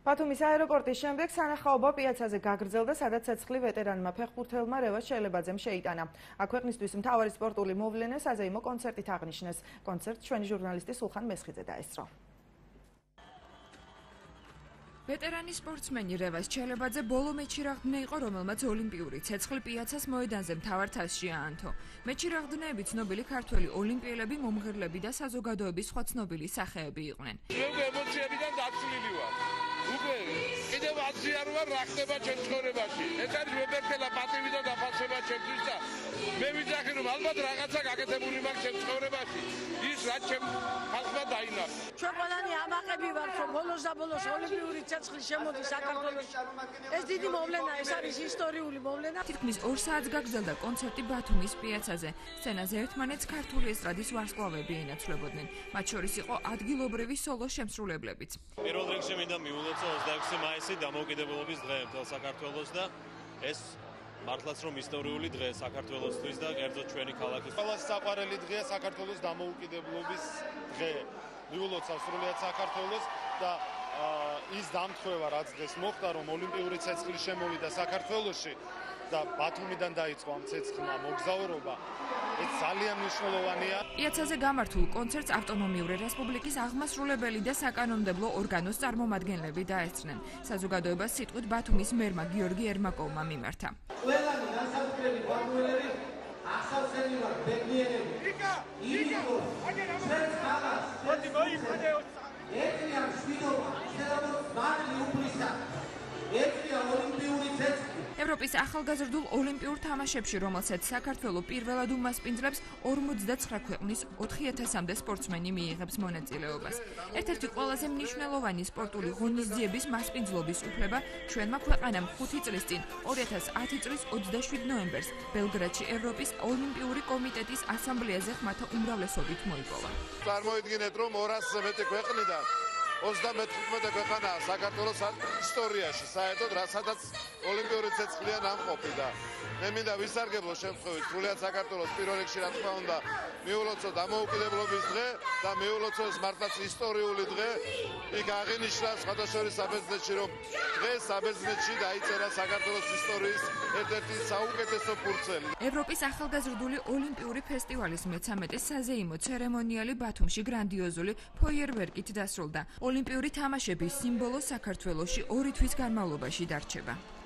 ბათუმის აეროპორტის შემდეგ სანახაობა პიაცაზე გაგრძელდა, სადაც ცეცხლი ვეტერანმა ფეხბურთელმა რევაზ შელებაძემ შეიტანა. აქ ქვეყნისთვის მთავარი სპორტული მოვლენა საზეიმო კონცერტით აღნიშნეს. კონცერტს ჩვენი ჟურნალისტი სულხან მესხიძე დაესწრო. ვეტერანი სპორტსმენი რევაზ შელებაძე ბოლო მეჩი რაღდნა იყო, რომელმაც ოლიმპიური ცეცხლი პიაცას მოედანზე მთავარ თასში აანთო. მეჩი რაღდნები ცნობილი ქართველი ოლიმპიელები, მომღერლები და საზოგადოების სხვა ცნობილი სახეები იყვნენ. ემოციებიდან დაცლილი ვარ. უკვე კიდევ აზრია რომ რა ხდება ჩემ ცხოვრებაში. ეს არის მებერტელა პატივი და დაფასება ჩემთვის და მე ვიძახი რომ ალბათ რაღაცა გაკეთებული მაქვს ჩემ ცხოვრებაში. ის რაც ჩემ ხალხმა დაინახა. ჩვენ ყველანი ამაყები ვართ რომ ბოლოს და ბოლოს ოლიმპიური ცეცხლი შემოდის საქართველოში. ეს დიდი მოვლენა, ეს არის ისტორიული მოვლენა. თითქმის 2 საათს გაგრძელდა კონცერტი ბათუმის პიაცაზე. სცენაზე ერთმანეთს ქართული ესტრადის ვარსკვლავები ენაცვლებოდნენ. მათ შორის იყო ადგილობრივი სოლო შემსრულებლებიც. პირველ რიგში მინდა მიულოცო 26 მაისი დამოუკიდებლობის დღე მთელ საქართველოს და ეს მართლაც რომ ისტორიული დღე საქართველოსთვის და კერძოდ ჩვენი ქალაქის. ყველაზე საყვარელი დღეა საქართველოს დამოუკიდებლობის დღე. მიულოცავ სრულიად საქართველოს და ის დამთხევა რაც დღეს მოხდა რომ ოლიმპიური ცეცხლი შემოვიდა საქართველოში და ბათუმიდან დაიწყო ამ ცეცხლმა მოგზაურობა. ეს ძალიან მნიშვნელოვანია. პიაცაზე გამართულ კონცერტს ავტონომიური რესპუბლიკის აღმასრულებელი და საკანონმდებლო ორგანოს წარმომადგენლები დაესწრნენ. საზოგადოებას სიტყვით ბათუმის მერმა გიორგი ერმაკოვმა მიმართა. ყველანი განსაკუთრებით ბათუმელები ახალცელი ვარ, ბედნიერები. იკა! ჩვენს ხალხს ეწია მშვიდობა, შედარებით მაღალი უფლისა. ეწია ოლიმპიური ცეცხლი. ევროპის ახალგაზრდულ ოლიმპიურ თამაშებში, რომელსაც საქართველოს პირველად უმასპინძლებს 49 ქვეყნის 4000-მდე სპორტსმენი მიიღებს მონაწილეობას. ერთ-ერთი ყველაზე მნიშვნელოვანი სპორტული ღონისძიების მასპინძლობის უფლება ჩვენმა ქვეყანამ 5 წლის წინ 2010 წლის 27 ნოემბერს ბელგრადში ევროპის ოლიმპიური კომიტეტის ასამბლეაზე ხმათა უმრავლესობით მოიპოვა. წარმოიდგინეთ რომ 200-ზე მეტი ქვეყნიდან 35 ქვეყანაა საქართველოს ისტორიაში საერთოდ სადაც ოლიმპიური ცეცხლია ნამყოფი და მე მინდა ვისარგებლო შემთხვევით სრულიად საქართველოს პირველ რიგში რა თქმა უნდა მიულოცო დამოუკიდებლობის დღე და მიულოცო ეს მართლაც ისტორიული დღე. იქ აღინიშნა სხვადასხვა საბერძნეთში რომ დღეს საბერძნეთში დაიწერა საქართველოს ისტორიის ერთ-ერთი საუკეთესო ფურცელი. ევროპის ახალგაზრდული ოლიმპიური ფესტივალის 13 საზეიმო ცერემონიალი ბათუმში გრანდიოზული ფოიერვერკით დასრულდა. ოლიმპიური თამაშების სიმბოლო საქართველოში 2 თვის განმავლობაში დარჩება.